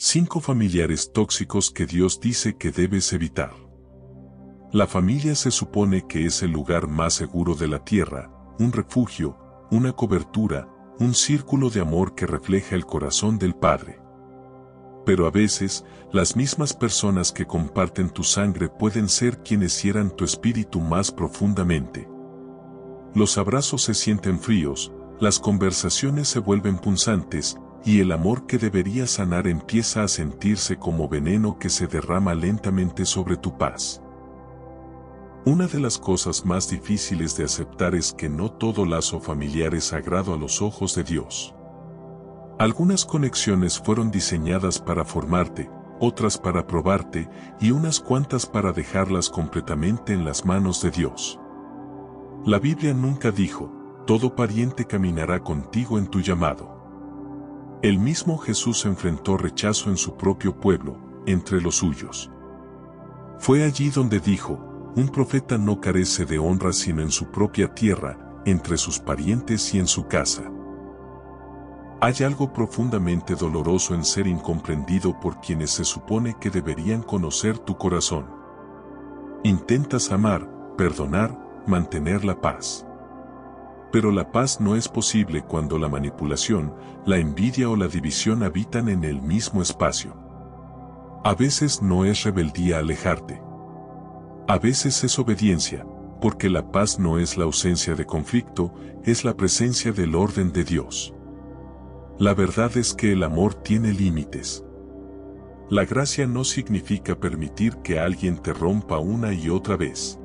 5 familiares tóxicos que Dios dice que debes evitar. La familia se supone que es el lugar más seguro de la tierra, un refugio, una cobertura, un círculo de amor que refleja el corazón del Padre. Pero a veces, las mismas personas que comparten tu sangre pueden ser quienes hieran tu espíritu más profundamente. Los abrazos se sienten fríos, las conversaciones se vuelven punzantes, y el amor que debería sanar empieza a sentirse como veneno que se derrama lentamente sobre tu paz. Una de las cosas más difíciles de aceptar es que no todo lazo familiar es sagrado a los ojos de Dios. Algunas conexiones fueron diseñadas para formarte, otras para probarte, y unas cuantas para dejarlas completamente en las manos de Dios. La Biblia nunca dijo, todo pariente caminará contigo en tu llamado. El mismo Jesús enfrentó rechazo en su propio pueblo, entre los suyos. Fue allí donde dijo, un profeta no carece de honra sino en su propia tierra, entre sus parientes y en su casa. Hay algo profundamente doloroso en ser incomprendido por quienes se supone que deberían conocer tu corazón. Intentas amar, perdonar, mantener la paz. Pero la paz no es posible cuando la manipulación, la envidia o la división habitan en el mismo espacio. A veces no es rebeldía alejarte. A veces es obediencia, porque la paz no es la ausencia de conflicto, es la presencia del orden de Dios. La verdad es que el amor tiene límites. La gracia no significa permitir que alguien te rompa una y otra vez.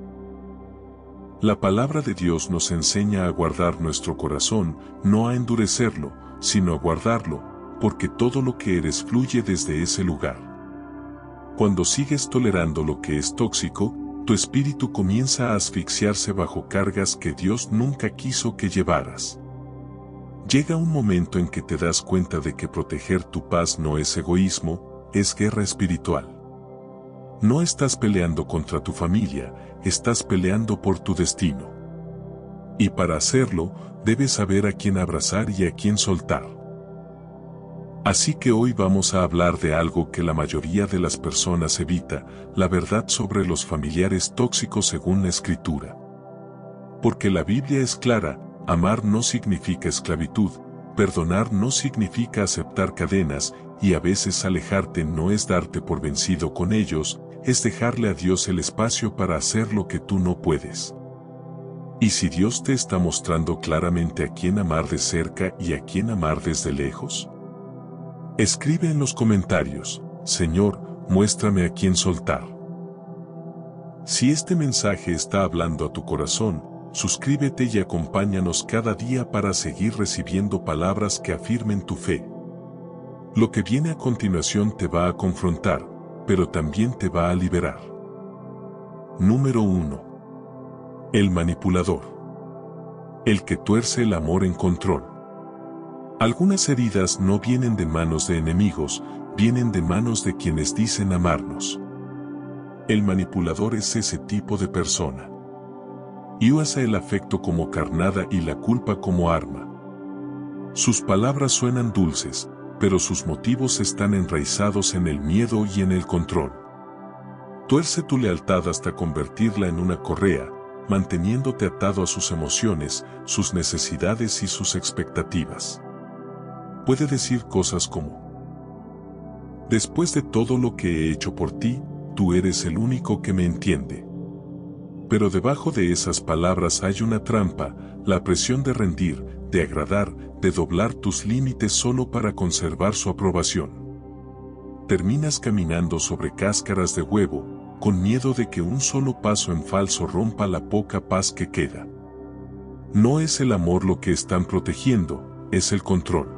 La palabra de Dios nos enseña a guardar nuestro corazón, no a endurecerlo, sino a guardarlo, porque todo lo que eres fluye desde ese lugar. Cuando sigues tolerando lo que es tóxico, tu espíritu comienza a asfixiarse bajo cargas que Dios nunca quiso que llevaras. Llega un momento en que te das cuenta de que proteger tu paz no es egoísmo, es guerra espiritual. No estás peleando contra tu familia, estás peleando por tu destino. Y para hacerlo, debes saber a quién abrazar y a quién soltar. Así que hoy vamos a hablar de algo que la mayoría de las personas evita, la verdad sobre los familiares tóxicos según la Escritura. Porque la Biblia es clara, amar no significa esclavitud, perdonar no significa aceptar cadenas, y a veces alejarte no es darte por vencido con ellos, es dejarle a Dios el espacio para hacer lo que tú no puedes. ¿Y si Dios te está mostrando claramente a quién amar de cerca y a quién amar desde lejos? Escribe en los comentarios, Señor, muéstrame a quién soltar. Si este mensaje está hablando a tu corazón, suscríbete y acompáñanos cada día para seguir recibiendo palabras que afirmen tu fe. Lo que viene a continuación te va a confrontar, pero también te va a liberar. Número 1. El manipulador. El que tuerce el amor en control. Algunas heridas no vienen de manos de enemigos, vienen de manos de quienes dicen amarnos. El manipulador es ese tipo de persona. Y usa el afecto como carnada y la culpa como arma. Sus palabras suenan dulces, pero sus motivos están enraizados en el miedo y en el control. Tuerce tu lealtad hasta convertirla en una correa, manteniéndote atado a sus emociones, sus necesidades y sus expectativas. Puede decir cosas como: después de todo lo que he hecho por ti, tú eres el único que me entiende. Pero debajo de esas palabras hay una trampa, la presión de rendir, de agradar, de doblar tus límites solo para conservar su aprobación. Terminas caminando sobre cáscaras de huevo, con miedo de que un solo paso en falso rompa la poca paz que queda. No es el amor lo que están protegiendo, es el control.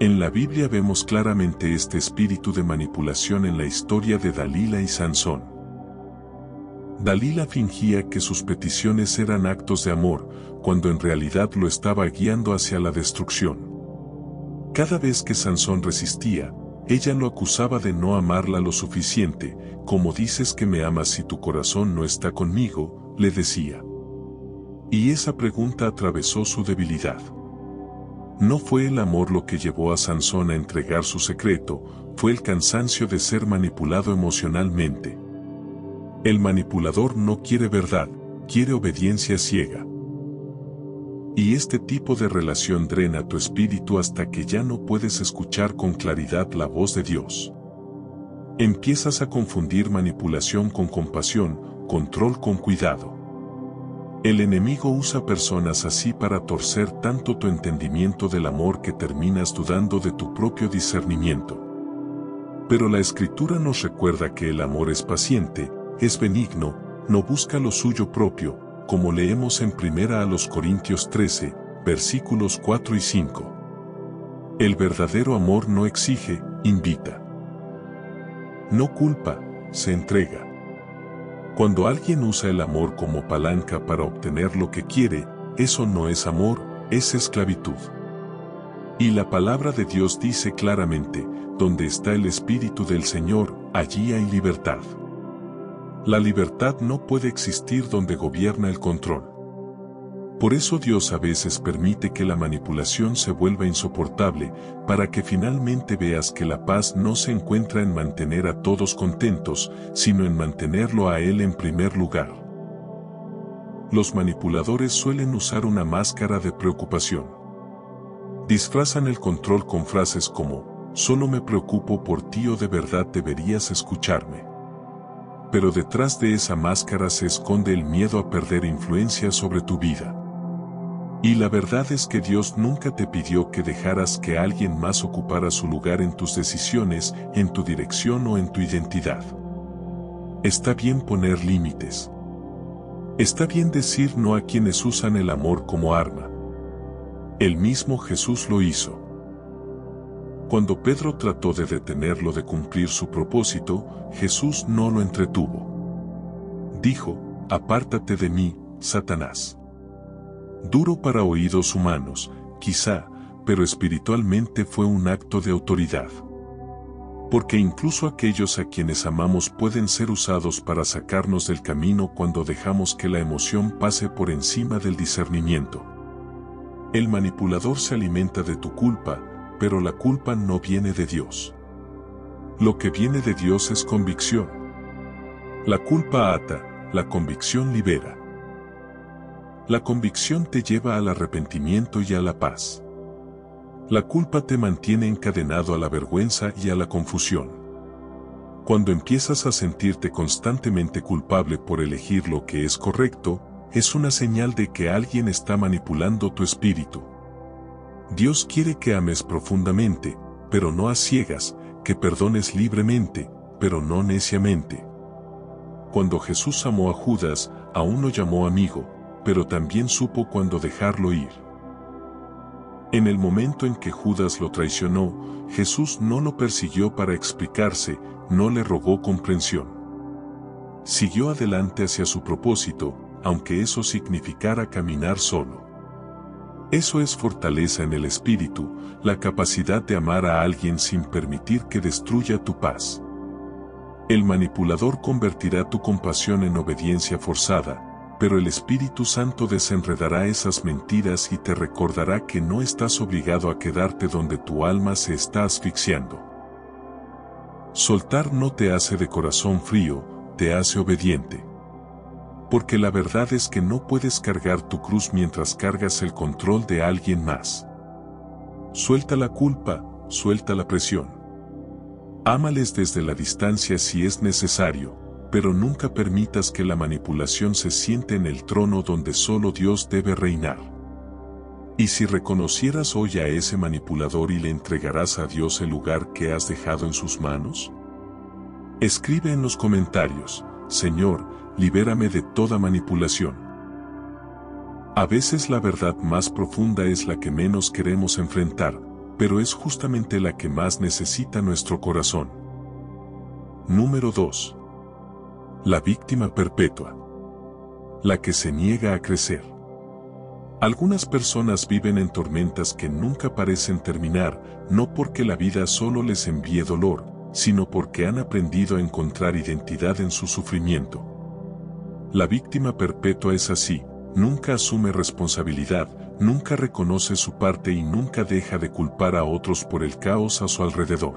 En la Biblia vemos claramente este espíritu de manipulación en la historia de Dalila y Sansón. Dalila fingía que sus peticiones eran actos de amor, cuando en realidad lo estaba guiando hacia la destrucción. Cada vez que Sansón resistía, ella lo acusaba de no amarla lo suficiente. Como dices que me amas si tu corazón no está conmigo, le decía. Y esa pregunta atravesó su debilidad. No fue el amor lo que llevó a Sansón a entregar su secreto, fue el cansancio de ser manipulado emocionalmente. El manipulador no quiere verdad, quiere obediencia ciega. Y este tipo de relación drena tu espíritu hasta que ya no puedes escuchar con claridad la voz de Dios. Empiezas a confundir manipulación con compasión, control con cuidado. El enemigo usa personas así para torcer tanto tu entendimiento del amor que terminas dudando de tu propio discernimiento. Pero la Escritura nos recuerda que el amor es paciente, es benigno, no busca lo suyo propio, como leemos en 1 Corintios 13, versículos 4 y 5. El verdadero amor no exige, invita. No culpa, se entrega. Cuando alguien usa el amor como palanca para obtener lo que quiere, eso no es amor, es esclavitud. Y la palabra de Dios dice claramente, donde está el Espíritu del Señor, allí hay libertad. La libertad no puede existir donde gobierna el control. Por eso Dios a veces permite que la manipulación se vuelva insoportable, para que finalmente veas que la paz no se encuentra en mantener a todos contentos, sino en mantenerlo a Él en primer lugar. Los manipuladores suelen usar una máscara de preocupación. Disfrazan el control con frases como, solo me preocupo por ti o de verdad deberías escucharme. Pero detrás de esa máscara se esconde el miedo a perder influencia sobre tu vida. Y la verdad es que Dios nunca te pidió que dejaras que alguien más ocupara su lugar en tus decisiones, en tu dirección o en tu identidad. Está bien poner límites. Está bien decir no a quienes usan el amor como arma. El mismo Jesús lo hizo. Cuando Pedro trató de detenerlo de cumplir su propósito, Jesús no lo entretuvo. Dijo, apártate de mí, Satanás. Duro para oídos humanos, quizá, pero espiritualmente fue un acto de autoridad. Porque incluso aquellos a quienes amamos pueden ser usados para sacarnos del camino cuando dejamos que la emoción pase por encima del discernimiento. El manipulador se alimenta de tu culpa, pero la culpa no viene de Dios. Lo que viene de Dios es convicción. La culpa ata, la convicción libera. La convicción te lleva al arrepentimiento y a la paz. La culpa te mantiene encadenado a la vergüenza y a la confusión. Cuando empiezas a sentirte constantemente culpable por elegir lo que es correcto, es una señal de que alguien está manipulando tu espíritu. Dios quiere que ames profundamente, pero no a ciegas, que perdones libremente, pero no neciamente. Cuando Jesús amó a Judas, aún lo llamó amigo, pero también supo cuándo dejarlo ir. En el momento en que Judas lo traicionó, Jesús no lo persiguió para explicarse, no le rogó comprensión. Siguió adelante hacia su propósito, aunque eso significara caminar solo. Eso es fortaleza en el espíritu, la capacidad de amar a alguien sin permitir que destruya tu paz. El manipulador convertirá tu compasión en obediencia forzada, pero el Espíritu Santo desenredará esas mentiras y te recordará que no estás obligado a quedarte donde tu alma se está asfixiando. Soltar no te hace de corazón frío, te hace obediente. Porque la verdad es que no puedes cargar tu cruz mientras cargas el control de alguien más. Suelta la culpa, suelta la presión. Ámales desde la distancia si es necesario, pero nunca permitas que la manipulación se siente en el trono donde solo Dios debe reinar. ¿Y si reconocieras hoy a ese manipulador y le entregarás a Dios el lugar que has dejado en sus manos? Escribe en los comentarios, Señor, libérame de toda manipulación. A veces la verdad más profunda es la que menos queremos enfrentar, pero es justamente la que más necesita nuestro corazón. Número 2. La víctima perpetua. La que se niega a crecer. Algunas personas viven en tormentas que nunca parecen terminar, no porque la vida solo les envíe dolor, sino porque han aprendido a encontrar identidad en su sufrimiento. La víctima perpetua es así, nunca asume responsabilidad, nunca reconoce su parte y nunca deja de culpar a otros por el caos a su alrededor.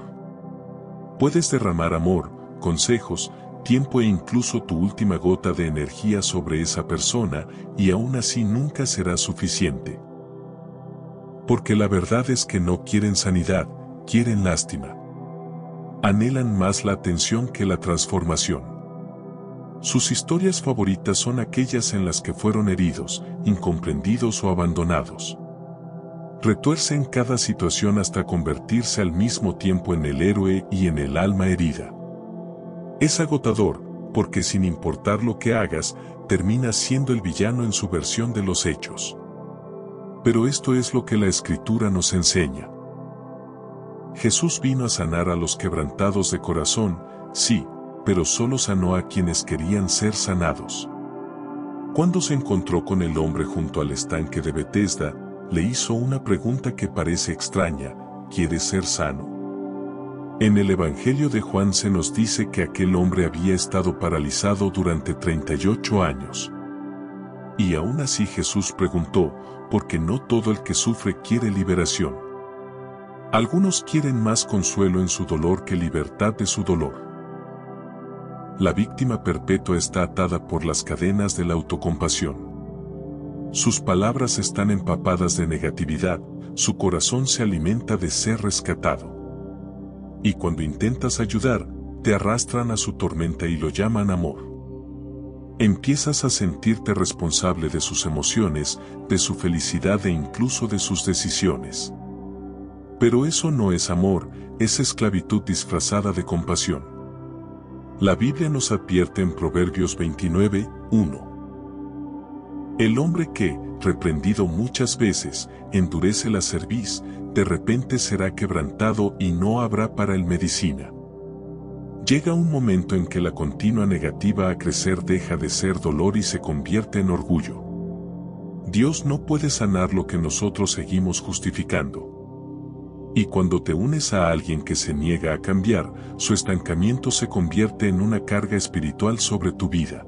Puedes derramar amor, consejos, tiempo e incluso tu última gota de energía sobre esa persona y aún así nunca será suficiente. Porque la verdad es que no quieren sanidad, quieren lástima. Anhelan más la atención que la transformación. Sus historias favoritas son aquellas en las que fueron heridos, incomprendidos o abandonados. Retuercen cada situación hasta convertirse al mismo tiempo en el héroe y en el alma herida. Es agotador, porque sin importar lo que hagas, terminas siendo el villano en su versión de los hechos. Pero esto es lo que la Escritura nos enseña. Jesús vino a sanar a los quebrantados de corazón, sí, pero solo sanó a quienes querían ser sanados. Cuando se encontró con el hombre junto al estanque de Betesda, le hizo una pregunta que parece extraña: ¿quieres ser sano? En el Evangelio de Juan se nos dice que aquel hombre había estado paralizado durante 38 años. Y aún así Jesús preguntó, porque no todo el que sufre quiere liberación. Algunos quieren más consuelo en su dolor que libertad de su dolor. La víctima perpetua está atada por las cadenas de la autocompasión. Sus palabras están empapadas de negatividad, su corazón se alimenta de ser rescatado. Y cuando intentas ayudar, te arrastran a su tormenta y lo llaman amor. Empiezas a sentirte responsable de sus emociones, de su felicidad e incluso de sus decisiones. Pero eso no es amor, es esclavitud disfrazada de compasión. La Biblia nos advierte en Proverbios 29:1. El hombre que, reprendido muchas veces, endurece la cerviz, de repente será quebrantado y no habrá para él medicina. Llega un momento en que la continua negativa a crecer deja de ser dolor y se convierte en orgullo. Dios no puede sanar lo que nosotros seguimos justificando. Y cuando te unes a alguien que se niega a cambiar, su estancamiento se convierte en una carga espiritual sobre tu vida.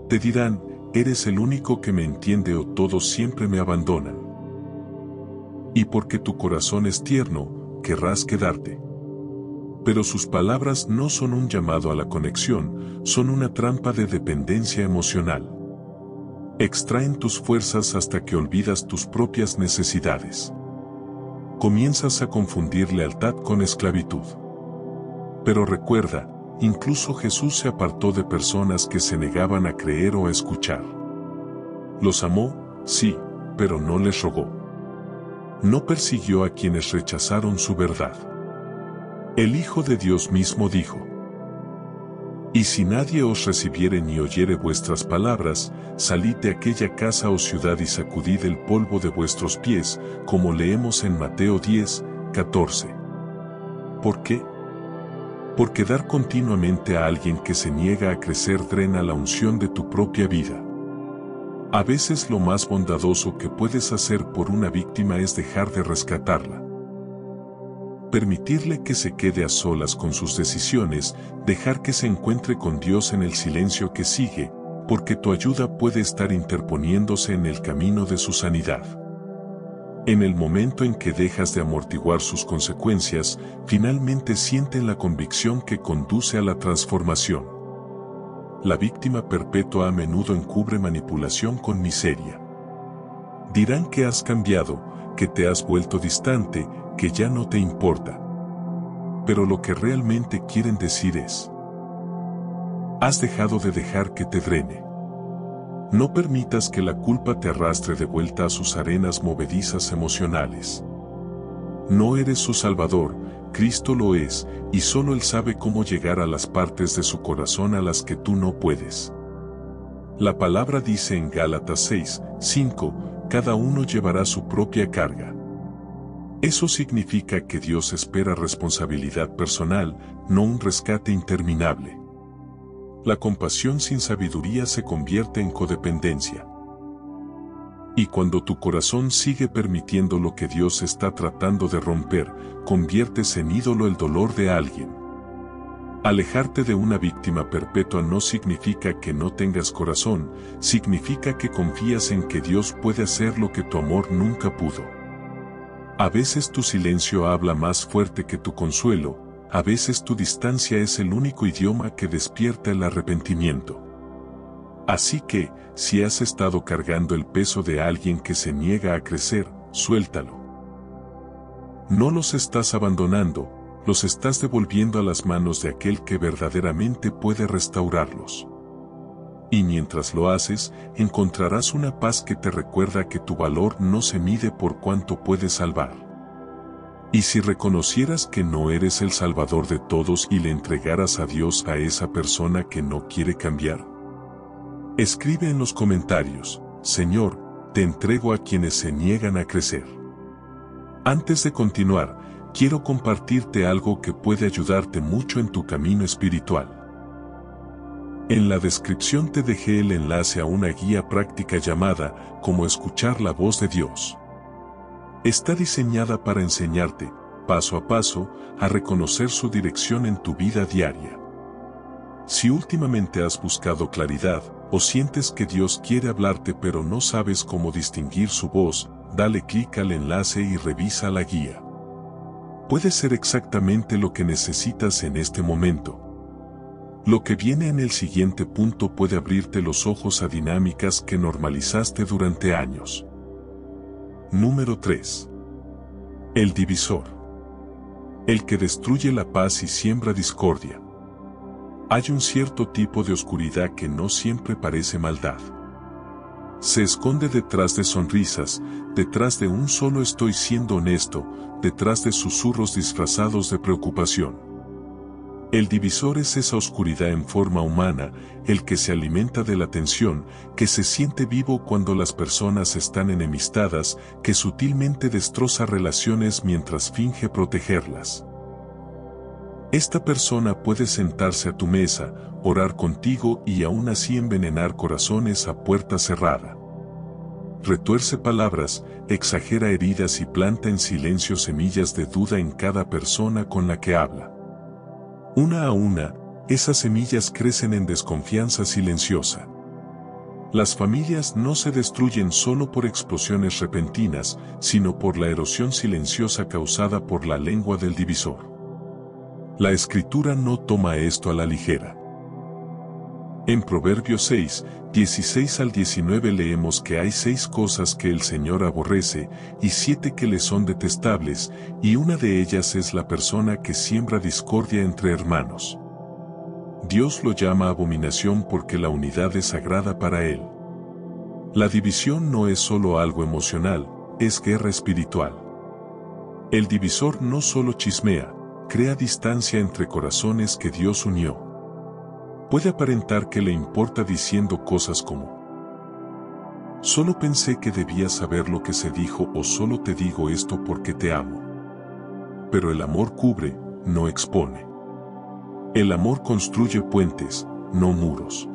Te dirán: eres el único que me entiende, o todos siempre me abandonan. Y porque tu corazón es tierno, querrás quedarte. Pero sus palabras no son un llamado a la conexión, son una trampa de dependencia emocional. Extraen tus fuerzas hasta que olvidas tus propias necesidades. Comienzas a confundir lealtad con esclavitud. Pero recuerda, incluso Jesús se apartó de personas que se negaban a creer o a escuchar. Los amó, sí, pero no les rogó. No persiguió a quienes rechazaron su verdad. El Hijo de Dios mismo dijo: «Y si nadie os recibiere ni oyere vuestras palabras, salid de aquella casa o ciudad y sacudid el polvo de vuestros pies», como leemos en Mateo 10:14. ¿Por qué? Porque dar continuamente a alguien que se niega a crecer drena la unción de tu propia vida. A veces lo más bondadoso que puedes hacer por una víctima es dejar de rescatarla. Permitirle que se quede a solas con sus decisiones, dejar que se encuentre con Dios en el silencio que sigue, porque tu ayuda puede estar interponiéndose en el camino de su sanidad. En el momento en que dejas de amortiguar sus consecuencias, finalmente sienten la convicción que conduce a la transformación. La víctima perpetua a menudo encubre manipulación con miseria. Dirán que has cambiado, que te has vuelto distante, que ya no te importa. Pero lo que realmente quieren decir es: has dejado de dejar que te drene. No permitas que la culpa te arrastre de vuelta a sus arenas movedizas emocionales. No eres su Salvador, Cristo lo es, y solo Él sabe cómo llegar a las partes de su corazón a las que tú no puedes. La palabra dice en Gálatas 6:5, cada uno llevará su propia carga. Eso significa que Dios espera responsabilidad personal, no un rescate interminable. La compasión sin sabiduría se convierte en codependencia. Y cuando tu corazón sigue permitiendo lo que Dios está tratando de romper, conviertes en ídolo el dolor de alguien. Alejarte de una víctima perpetua no significa que no tengas corazón, significa que confías en que Dios puede hacer lo que tu amor nunca pudo. A veces tu silencio habla más fuerte que tu consuelo, a veces tu distancia es el único idioma que despierta el arrepentimiento. Así que, si has estado cargando el peso de alguien que se niega a crecer, suéltalo. No los estás abandonando, los estás devolviendo a las manos de aquel que verdaderamente puede restaurarlos. Y mientras lo haces, encontrarás una paz que te recuerda que tu valor no se mide por cuánto puedes salvar. Y si reconocieras que no eres el salvador de todos y le entregaras a Dios a esa persona que no quiere cambiar. Escribe en los comentarios, Señor, te entrego a quienes se niegan a crecer. Antes de continuar, quiero compartirte algo que puede ayudarte mucho en tu camino espiritual. En la descripción te dejé el enlace a una guía práctica llamada Cómo escuchar la voz de Dios. Está diseñada para enseñarte, paso a paso, a reconocer su dirección en tu vida diaria. Si últimamente has buscado claridad, o sientes que Dios quiere hablarte pero no sabes cómo distinguir su voz, dale clic al enlace y revisa la guía. Puede ser exactamente lo que necesitas en este momento. Lo que viene en el siguiente punto puede abrirte los ojos a dinámicas que normalizaste durante años. Número 3. El divisor. El que destruye la paz y siembra discordia. Hay un cierto tipo de oscuridad que no siempre parece maldad. Se esconde detrás de sonrisas, detrás de un solo estoy siendo honesto, detrás de susurros disfrazados de preocupación. El divisor es esa oscuridad en forma humana, el que se alimenta de la tensión, que se siente vivo cuando las personas están enemistadas, que sutilmente destroza relaciones mientras finge protegerlas. Esta persona puede sentarse a tu mesa, orar contigo y aún así envenenar corazones a puerta cerrada. Retuerce palabras, exagera heridas y planta en silencio semillas de duda en cada persona con la que habla. Una a una, esas semillas crecen en desconfianza silenciosa. Las familias no se destruyen solo por explosiones repentinas, sino por la erosión silenciosa causada por la lengua del divisor. La Escritura no toma esto a la ligera. En Proverbios 6, 16 al 19 leemos que hay 6 cosas que el Señor aborrece, y 7 que le son detestables, y una de ellas es la persona que siembra discordia entre hermanos. Dios lo llama abominación porque la unidad es sagrada para Él. La división no es solo algo emocional, es guerra espiritual. El divisor no solo chismea, crea distancia entre corazones que Dios unió. Puede aparentar que le importa diciendo cosas como: solo pensé que debías saber lo que se dijo o solo te digo esto porque te amo. Pero el amor cubre, no expone. El amor construye puentes, no muros.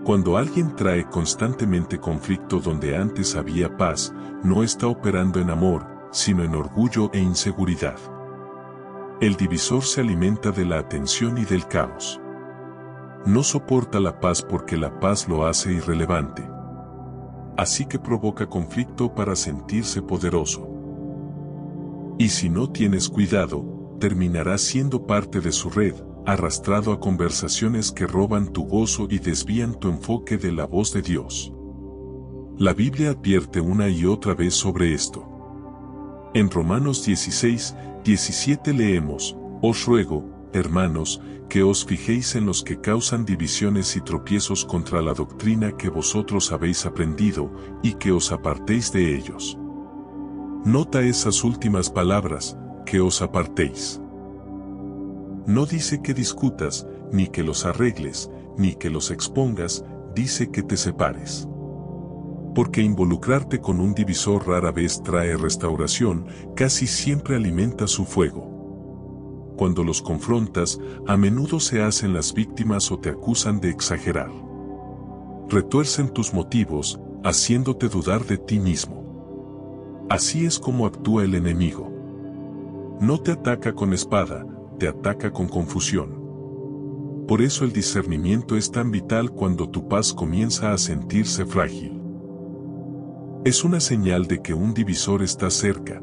Cuando alguien trae constantemente conflicto donde antes había paz, no está operando en amor, sino en orgullo e inseguridad. El divisor se alimenta de la atención y del caos. No soporta la paz porque la paz lo hace irrelevante. Así que provoca conflicto para sentirse poderoso. Y si no tienes cuidado, terminarás siendo parte de su red, arrastrado a conversaciones que roban tu gozo y desvían tu enfoque de la voz de Dios. La Biblia advierte una y otra vez sobre esto. En Romanos 16, 17 leemos: os ruego, hermanos, que os fijéis en los que causan divisiones y tropiezos contra la doctrina que vosotros habéis aprendido, y que os apartéis de ellos. Nota esas últimas palabras, que os apartéis. No dice que discutas, ni que los arregles, ni que los expongas, dice que te separes. Porque involucrarte con un divisor rara vez trae restauración, casi siempre alimenta su fuego. Cuando los confrontas, a menudo se hacen las víctimas o te acusan de exagerar. Retuercen tus motivos, haciéndote dudar de ti mismo. Así es como actúa el enemigo. No te ataca con espada, te ataca con confusión. Por eso el discernimiento es tan vital cuando tu paz comienza a sentirse frágil. Es una señal de que un divisor está cerca.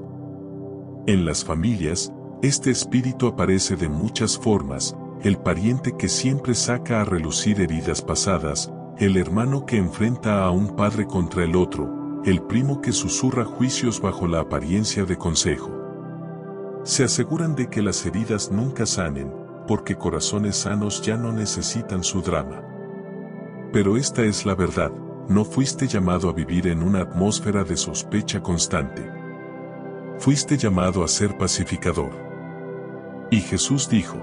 En las familias, este espíritu aparece de muchas formas: el pariente que siempre saca a relucir heridas pasadas, el hermano que enfrenta a un padre contra el otro, el primo que susurra juicios bajo la apariencia de consejo. Se aseguran de que las heridas nunca sanen, porque corazones sanos ya no necesitan su drama. Pero esta es la verdad: no fuiste llamado a vivir en una atmósfera de sospecha constante. Fuiste llamado a ser pacificador. Y Jesús dijo: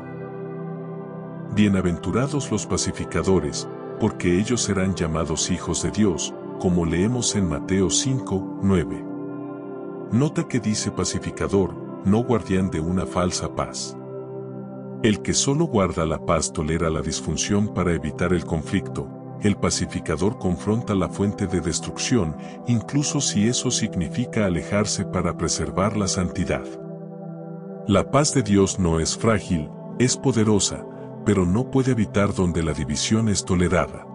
bienaventurados los pacificadores, porque ellos serán llamados hijos de Dios, como leemos en Mateo 5:9. Nota que dice pacificador, no guardián de una falsa paz. El que solo guarda la paz tolera la disfunción para evitar el conflicto. El pacificador confronta la fuente de destrucción, incluso si eso significa alejarse para preservar la santidad. La paz de Dios no es frágil, es poderosa, pero no puede habitar donde la división es tolerada.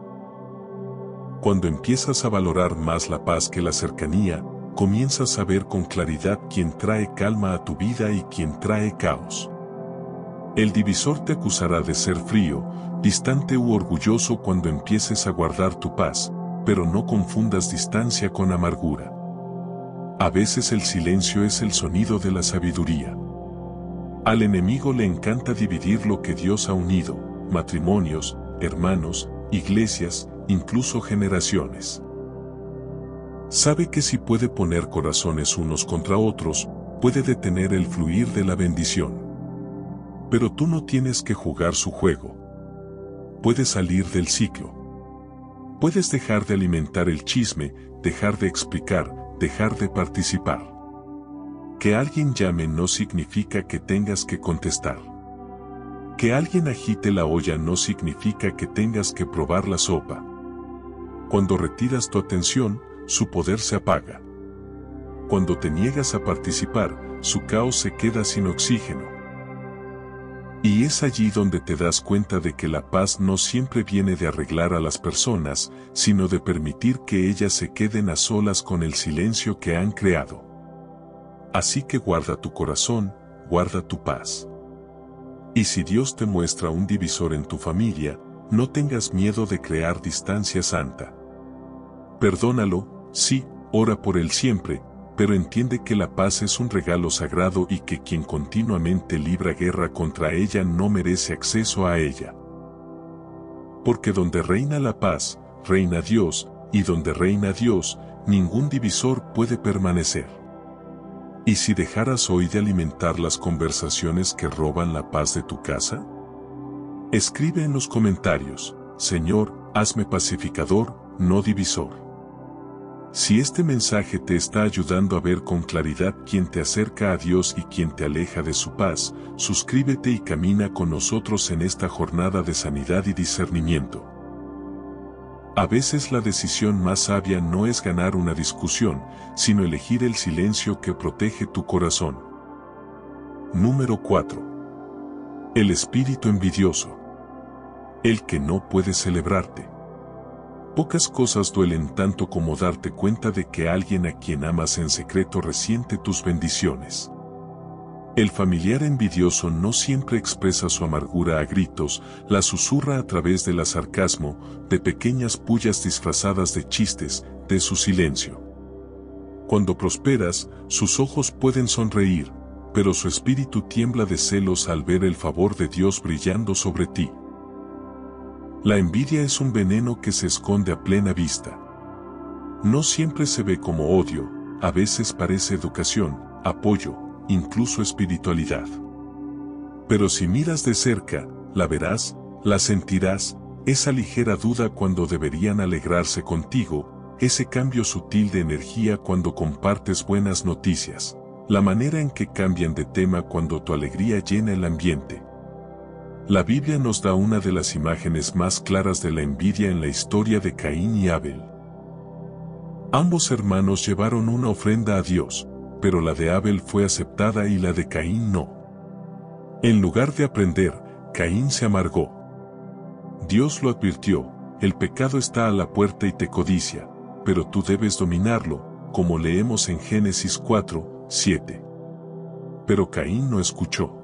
Cuando empiezas a valorar más la paz que la cercanía, comienzas a ver con claridad quién trae calma a tu vida y quién trae caos. El divisor te acusará de ser frío, distante u orgulloso cuando empieces a guardar tu paz, pero no confundas distancia con amargura. A veces el silencio es el sonido de la sabiduría. Al enemigo le encanta dividir lo que Dios ha unido: matrimonios, hermanos, iglesias, incluso generaciones. Sabe que si puede poner corazones unos contra otros, puede detener el fluir de la bendición. Pero tú no tienes que jugar su juego. Puedes salir del ciclo. Puedes dejar de alimentar el chisme, dejar de explicar, dejar de participar. Que alguien llame no significa que tengas que contestar. Que alguien agite la olla no significa que tengas que probar la sopa. Cuando retiras tu atención, su poder se apaga. Cuando te niegas a participar, su caos se queda sin oxígeno. Y es allí donde te das cuenta de que la paz no siempre viene de arreglar a las personas, sino de permitir que ellas se queden a solas con el silencio que han creado. Así que guarda tu corazón, guarda tu paz. Y si Dios te muestra un divisor en tu familia, no tengas miedo de crear distancia santa. Perdónalo, sí, ora por él siempre, pero entiende que la paz es un regalo sagrado y que quien continuamente libra guerra contra ella no merece acceso a ella. Porque donde reina la paz, reina Dios, y donde reina Dios, ningún divisor puede permanecer. ¿Y si dejaras hoy de alimentar las conversaciones que roban la paz de tu casa? Escribe en los comentarios: Señor, hazme pacificador, no divisor. Si este mensaje te está ayudando a ver con claridad quién te acerca a Dios y quién te aleja de su paz, suscríbete y camina con nosotros en esta jornada de sanidad y discernimiento. A veces la decisión más sabia no es ganar una discusión, sino elegir el silencio que protege tu corazón. Número 4. El espíritu envidioso. El que no puede celebrarte. Pocas cosas duelen tanto como darte cuenta de que alguien a quien amas en secreto resiente tus bendiciones. El familiar envidioso no siempre expresa su amargura a gritos, la susurra a través del sarcasmo, de pequeñas pullas disfrazadas de chistes, de su silencio. Cuando prosperas, sus ojos pueden sonreír, pero su espíritu tiembla de celos al ver el favor de Dios brillando sobre ti. La envidia es un veneno que se esconde a plena vista. No siempre se ve como odio, a veces parece educación, apoyo, incluso espiritualidad. Pero si miras de cerca, la verás, la sentirás, esa ligera duda cuando deberían alegrarse contigo, ese cambio sutil de energía cuando compartes buenas noticias, la manera en que cambian de tema cuando tu alegría llena el ambiente. La Biblia nos da una de las imágenes más claras de la envidia en la historia de Caín y Abel. Ambos hermanos llevaron una ofrenda a Dios, pero la de Abel fue aceptada y la de Caín no. En lugar de aprender, Caín se amargó. Dios lo advirtió, el pecado está a la puerta y te codicia, pero tú debes dominarlo, como leemos en Génesis 4, 7. Pero Caín no escuchó.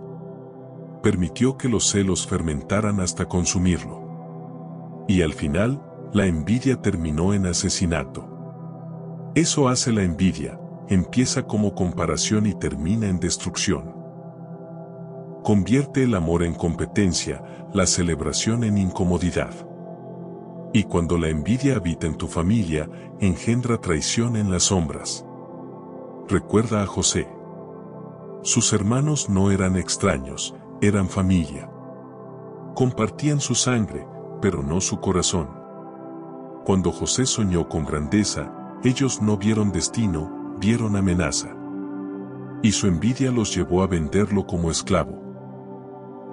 Permitió que los celos fermentaran hasta consumirlo. Y al final, la envidia terminó en asesinato. Eso hace la envidia, empieza como comparación y termina en destrucción. Convierte el amor en competencia, la celebración en incomodidad. Y cuando la envidia habita en tu familia, engendra traición en las sombras. Recuerda a José. Sus hermanos no eran extraños, eran familia. Compartían su sangre, pero no su corazón. Cuando José soñó con grandeza, ellos no vieron destino, vieron amenaza. Y su envidia los llevó a venderlo como esclavo.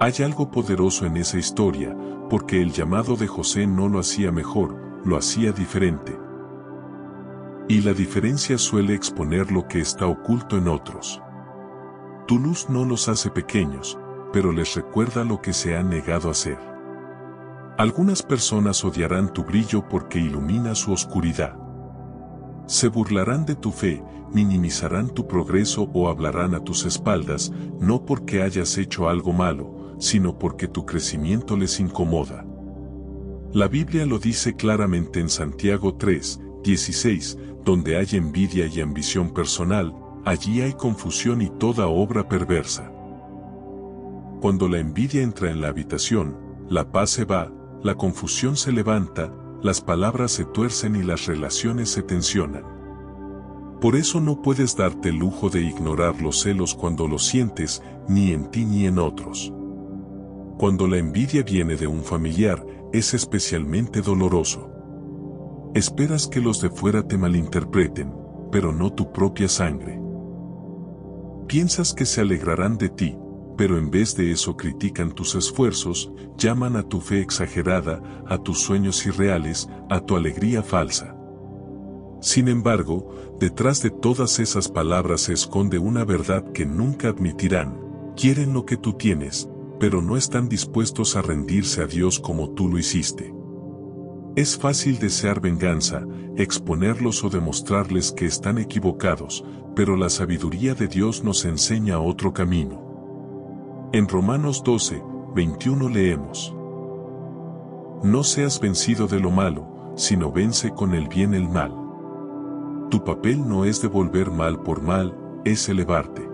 Hay algo poderoso en esa historia, porque el llamado de José no lo hacía mejor, lo hacía diferente. Y la diferencia suele exponer lo que está oculto en otros. Tu luz no los hace pequeños, pero les recuerda lo que se han negado a hacer. Algunas personas odiarán tu brillo porque ilumina su oscuridad. Se burlarán de tu fe, minimizarán tu progreso o hablarán a tus espaldas, no porque hayas hecho algo malo, sino porque tu crecimiento les incomoda. La Biblia lo dice claramente en Santiago 3, 16, donde hay envidia y ambición personal, allí hay confusión y toda obra perversa. Cuando la envidia entra en la habitación, la paz se va, la confusión se levanta, las palabras se tuercen y las relaciones se tensionan. Por eso no puedes darte el lujo de ignorar los celos cuando los sientes, ni en ti ni en otros. Cuando la envidia viene de un familiar, es especialmente doloroso. Esperas que los de fuera te malinterpreten, pero no tu propia sangre. Piensas que se alegrarán de ti, pero en vez de eso critican tus esfuerzos, llaman a tu fe exagerada, a tus sueños irreales, a tu alegría falsa. Sin embargo, detrás de todas esas palabras se esconde una verdad que nunca admitirán. Quieren lo que tú tienes, pero no están dispuestos a rendirse a Dios como tú lo hiciste. Es fácil desear venganza, exponerlos o demostrarles que están equivocados, pero la sabiduría de Dios nos enseña otro camino. En Romanos 12, 21 leemos: No seas vencido de lo malo, sino vence con el bien el mal. Tu papel no es devolver mal por mal, es elevarte.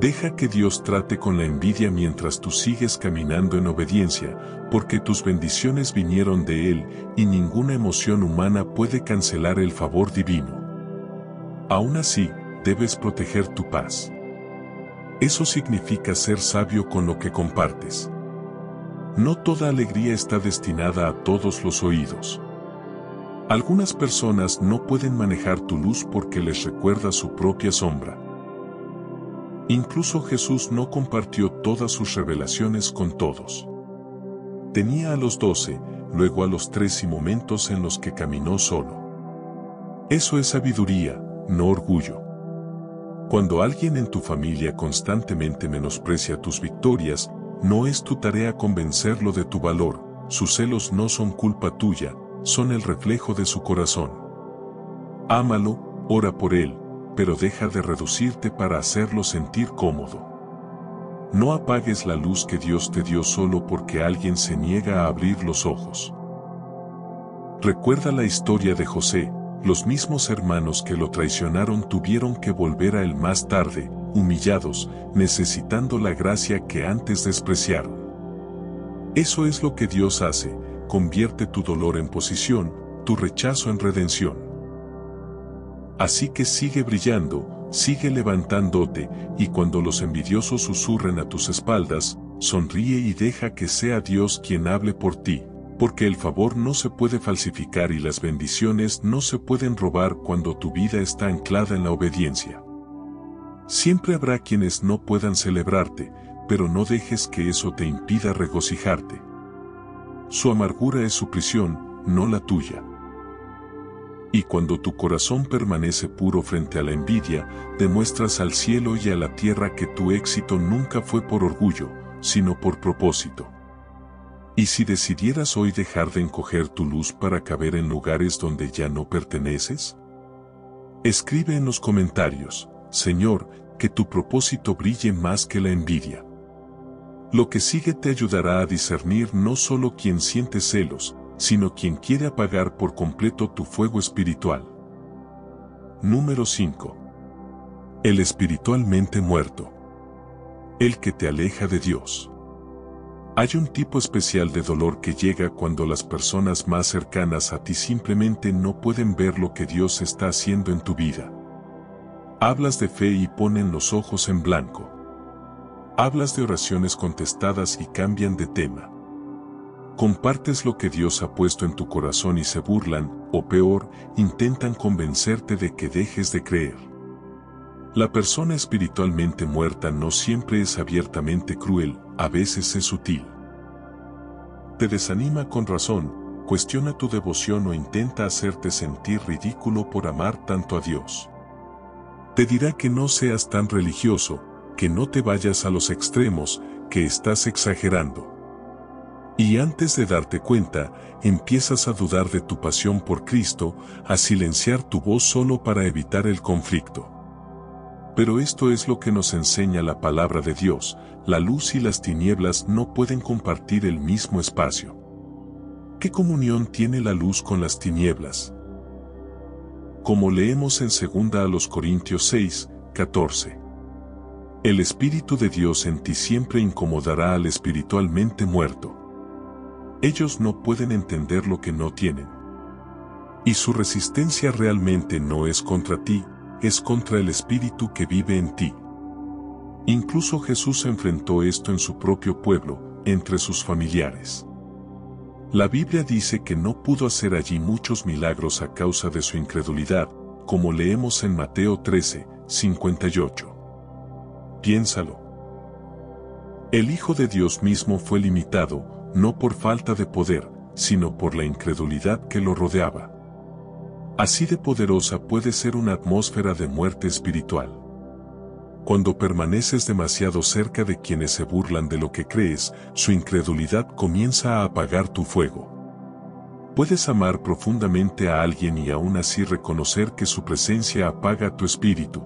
Deja que Dios trate con la envidia mientras tú sigues caminando en obediencia, porque tus bendiciones vinieron de Él, y ninguna emoción humana puede cancelar el favor divino. Aún así, debes proteger tu paz. Eso significa ser sabio con lo que compartes. No toda alegría está destinada a todos los oídos. Algunas personas no pueden manejar tu luz porque les recuerda su propia sombra. Incluso Jesús no compartió todas sus revelaciones con todos. Tenía a los 12, luego a los 3 y momentos en los que caminó solo. Eso es sabiduría, no orgullo. Cuando alguien en tu familia constantemente menosprecia tus victorias, no es tu tarea convencerlo de tu valor, sus celos no son culpa tuya, son el reflejo de su corazón. Ámalo, ora por él, pero deja de reducirte para hacerlo sentir cómodo. No apagues la luz que Dios te dio solo porque alguien se niega a abrir los ojos. Recuerda la historia de José, los mismos hermanos que lo traicionaron tuvieron que volver a él más tarde, humillados, necesitando la gracia que antes despreciaron. Eso es lo que Dios hace, convierte tu dolor en posición, tu rechazo en redención. Así que sigue brillando, sigue levantándote, y cuando los envidiosos susurren a tus espaldas, sonríe y deja que sea Dios quien hable por ti, porque el favor no se puede falsificar y las bendiciones no se pueden robar cuando tu vida está anclada en la obediencia. Siempre habrá quienes no puedan celebrarte, pero no dejes que eso te impida regocijarte. Su amargura es su prisión, no la tuya. Y cuando tu corazón permanece puro frente a la envidia, demuestras al cielo y a la tierra que tu éxito nunca fue por orgullo, sino por propósito. ¿Y si decidieras hoy dejar de encoger tu luz para caber en lugares donde ya no perteneces? Escribe en los comentarios: Señor, que tu propósito brille más que la envidia. Lo que sigue te ayudará a discernir no solo quien siente celos, sino quien quiere apagar por completo tu fuego espiritual. Número 5. El espiritualmente muerto. El que te aleja de Dios. Hay un tipo especial de dolor que llega cuando las personas más cercanas a ti simplemente no pueden ver lo que Dios está haciendo en tu vida. Hablas de fe y ponen los ojos en blanco. Hablas de oraciones contestadas y cambian de tema. Compartes lo que Dios ha puesto en tu corazón y se burlan, o peor, intentan convencerte de que dejes de creer. La persona espiritualmente muerta no siempre es abiertamente cruel, a veces es sutil. Te desanima con razón, cuestiona tu devoción o intenta hacerte sentir ridículo por amar tanto a Dios. Te dirá que no seas tan religioso, que no te vayas a los extremos, que estás exagerando. Y antes de darte cuenta, empiezas a dudar de tu pasión por Cristo, a silenciar tu voz solo para evitar el conflicto. Pero esto es lo que nos enseña la palabra de Dios: la luz y las tinieblas no pueden compartir el mismo espacio. ¿Qué comunión tiene la luz con las tinieblas? Como leemos en 2 Corintios 6, 14. El Espíritu de Dios en ti siempre incomodará al espiritualmente muerto. Ellos no pueden entender lo que no tienen. Y su resistencia realmente no es contra ti, es contra el Espíritu que vive en ti. Incluso Jesús enfrentó esto en su propio pueblo, entre sus familiares. La Biblia dice que no pudo hacer allí muchos milagros a causa de su incredulidad, como leemos en Mateo 13, 58. Piénsalo. El Hijo de Dios mismo fue limitado, no por falta de poder, sino por la incredulidad que lo rodeaba. Así de poderosa puede ser una atmósfera de muerte espiritual. Cuando permaneces demasiado cerca de quienes se burlan de lo que crees, su incredulidad comienza a apagar tu fuego. Puedes amar profundamente a alguien y aún así reconocer que su presencia apaga tu espíritu.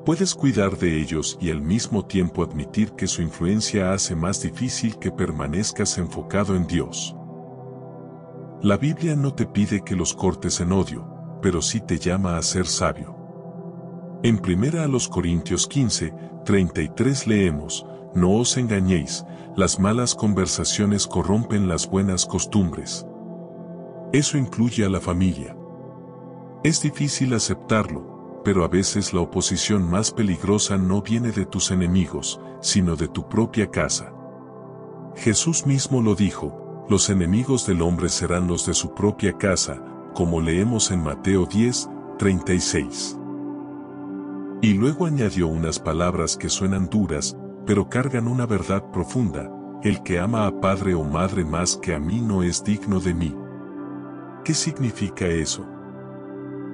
Puedes cuidar de ellos y al mismo tiempo admitir que su influencia hace más difícil que permanezcas enfocado en Dios. La Biblia no te pide que los cortes en odio, pero sí te llama a ser sabio. En 1 Corintios 15, 33 leemos: No os engañéis, las malas conversaciones corrompen las buenas costumbres. Eso incluye a la familia. Es difícil aceptarlo, pero a veces la oposición más peligrosa no viene de tus enemigos, sino de tu propia casa. Jesús mismo lo dijo: los enemigos del hombre serán los de su propia casa, como leemos en Mateo 10, 36. Y luego añadió unas palabras que suenan duras, pero cargan una verdad profunda: el que ama a padre o madre más que a mí no es digno de mí. ¿Qué significa eso?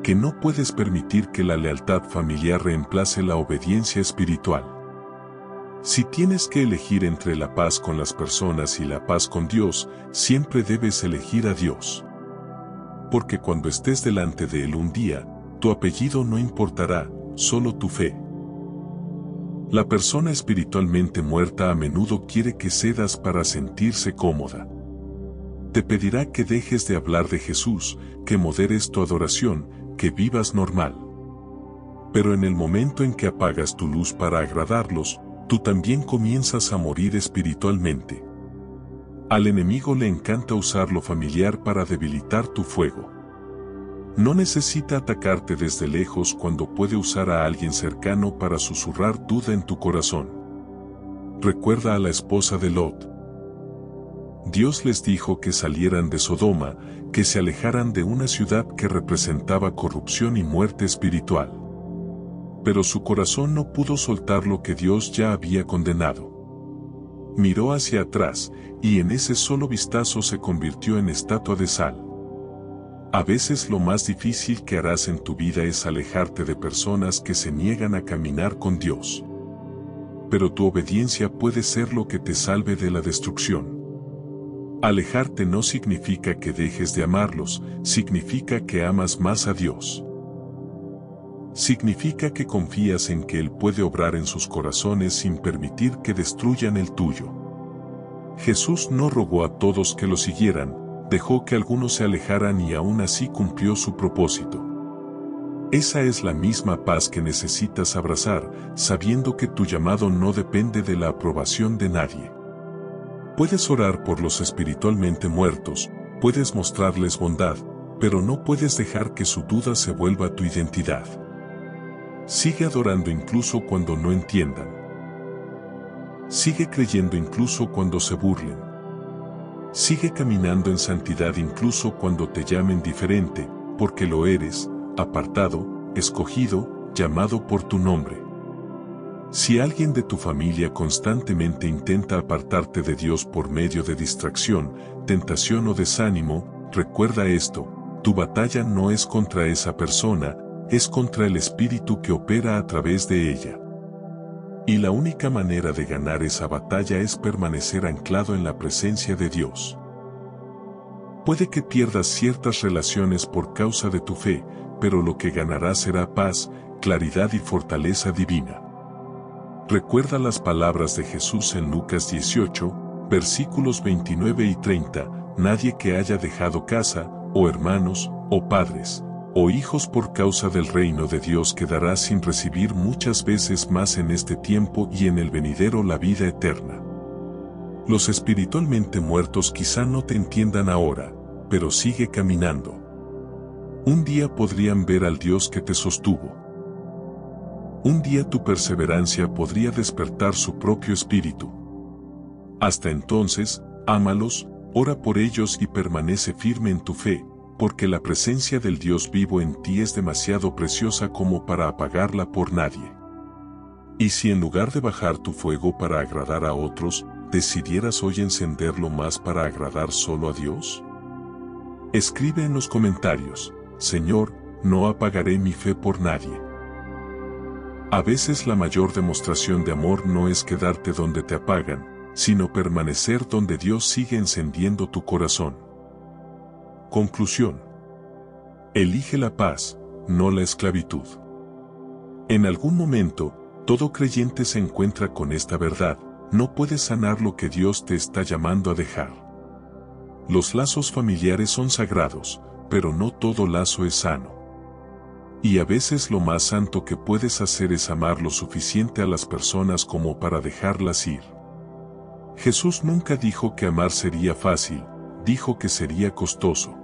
Que no puedes permitir que la lealtad familiar reemplace la obediencia espiritual. Si tienes que elegir entre la paz con las personas y la paz con Dios, siempre debes elegir a Dios. Porque cuando estés delante de Él un día, tu apellido no importará, solo tu fe. La persona espiritualmente muerta a menudo quiere que cedas para sentirse cómoda. Te pedirá que dejes de hablar de Jesús, que moderes tu adoración, que vivas normal. Pero en el momento en que apagas tu luz para agradarlos, tú también comienzas a morir espiritualmente. Al enemigo le encanta usar lo familiar para debilitar tu fuego. No necesita atacarte desde lejos cuando puede usar a alguien cercano para susurrar duda en tu corazón. Recuerda a la esposa de Lot. Dios les dijo que salieran de Sodoma, que se alejaran de una ciudad que representaba corrupción y muerte espiritual. Pero su corazón no pudo soltar lo que Dios ya había condenado. Miró hacia atrás, y en ese solo vistazo se convirtió en estatua de sal. A veces lo más difícil que harás en tu vida es alejarte de personas que se niegan a caminar con Dios. Pero tu obediencia puede ser lo que te salve de la destrucción. Alejarte no significa que dejes de amarlos, significa que amas más a Dios. Significa que confías en que Él puede obrar en sus corazones sin permitir que destruyan el tuyo. Jesús no rogó a todos que lo siguieran, dejó que algunos se alejaran y aún así cumplió su propósito. Esa es la misma paz que necesitas abrazar, sabiendo que tu llamado no depende de la aprobación de nadie. Puedes orar por los espiritualmente muertos, puedes mostrarles bondad, pero no puedes dejar que su duda se vuelva tu identidad. Sigue adorando incluso cuando no entiendan. Sigue creyendo incluso cuando se burlen. Sigue caminando en santidad incluso cuando te llamen diferente, porque lo eres, apartado, escogido, llamado por tu nombre. Si alguien de tu familia constantemente intenta apartarte de Dios por medio de distracción, tentación o desánimo, recuerda esto: tu batalla no es contra esa persona, es contra el espíritu que opera a través de ella. Y la única manera de ganar esa batalla es permanecer anclado en la presencia de Dios. Puede que pierdas ciertas relaciones por causa de tu fe, pero lo que ganarás será paz, claridad y fortaleza divina. Recuerda las palabras de Jesús en Lucas 18, versículos 29 y 30, nadie que haya dejado casa, o hermanos, o padres, o hijos por causa del reino de Dios quedará sin recibir muchas veces más en este tiempo y en el venidero la vida eterna. Los espiritualmente muertos quizá no te entiendan ahora, pero sigue caminando. Un día podrían ver al Dios que te sostuvo. Un día tu perseverancia podría despertar su propio espíritu. Hasta entonces, ámalos, ora por ellos y permanece firme en tu fe, porque la presencia del Dios vivo en ti es demasiado preciosa como para apagarla por nadie. Y si en lugar de bajar tu fuego para agradar a otros, decidieras hoy encenderlo más para agradar solo a Dios? Escribe en los comentarios: Señor, no apagaré mi fe por nadie. A veces la mayor demostración de amor no es quedarte donde te apagan, sino permanecer donde Dios sigue encendiendo tu corazón. Conclusión. Elige la paz, no la esclavitud. En algún momento, todo creyente se encuentra con esta verdad: no puedes sanar lo que Dios te está llamando a dejar. Los lazos familiares son sagrados, pero no todo lazo es sano. Y a veces lo más santo que puedes hacer es amar lo suficiente a las personas como para dejarlas ir. Jesús nunca dijo que amar sería fácil, dijo que sería costoso.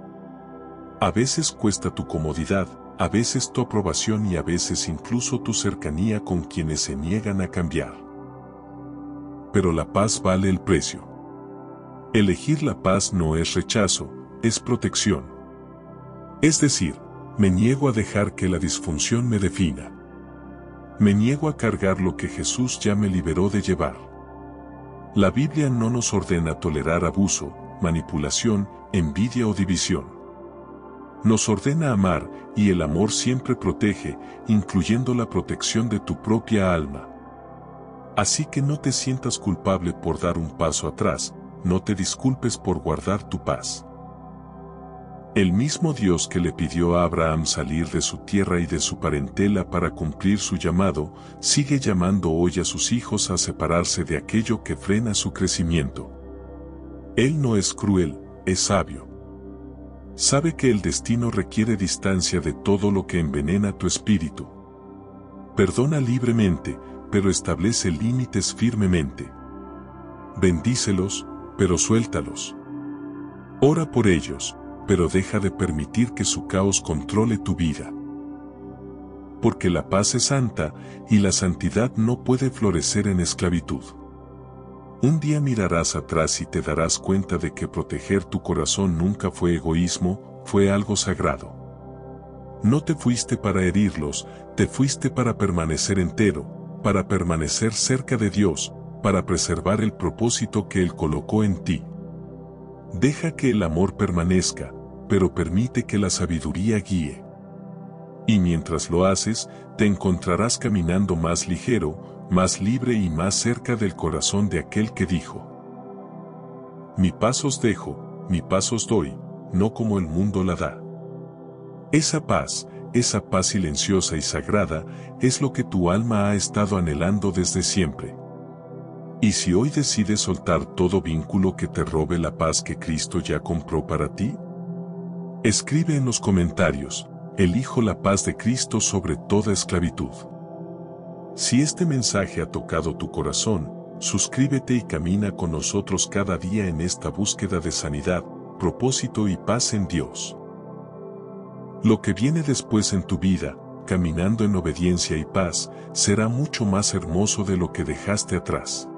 A veces cuesta tu comodidad, a veces tu aprobación y a veces incluso tu cercanía con quienes se niegan a cambiar. Pero la paz vale el precio. Elegir la paz no es rechazo, es protección. Es decir, me niego a dejar que la disfunción me defina. Me niego a cargar lo que Jesús ya me liberó de llevar. La Biblia no nos ordena tolerar abuso, manipulación, envidia o división. Nos ordena amar, y el amor siempre protege, incluyendo la protección de tu propia alma. Así que no te sientas culpable por dar un paso atrás, no te disculpes por guardar tu paz. El mismo Dios que le pidió a Abraham salir de su tierra y de su parentela para cumplir su llamado, sigue llamando hoy a sus hijos a separarse de aquello que frena su crecimiento. Él no es cruel, es sabio. Sabe que el destino requiere distancia de todo lo que envenena tu espíritu. Perdona libremente, pero establece límites firmemente. Bendícelos, pero suéltalos. Ora por ellos, pero deja de permitir que su caos controle tu vida. Porque la paz es santa, y la santidad no puede florecer en esclavitud. Un día mirarás atrás y te darás cuenta de que proteger tu corazón nunca fue egoísmo, fue algo sagrado. No te fuiste para herirlos, te fuiste para permanecer entero, para permanecer cerca de Dios, para preservar el propósito que Él colocó en ti. Deja que el amor permanezca, pero permite que la sabiduría guíe. Y mientras lo haces, te encontrarás caminando más ligero, más libre y más cerca del corazón de aquel que dijo: Mi paz os dejo, mi paz os doy, no como el mundo la da. Esa paz silenciosa y sagrada, es lo que tu alma ha estado anhelando desde siempre. ¿Y si hoy decides soltar todo vínculo que te robe la paz que Cristo ya compró para ti? Escribe en los comentarios, elijo la paz de Cristo sobre toda esclavitud. Si este mensaje ha tocado tu corazón, suscríbete y camina con nosotros cada día en esta búsqueda de sanidad, propósito y paz en Dios. Lo que viene después en tu vida, caminando en obediencia y paz, será mucho más hermoso de lo que dejaste atrás.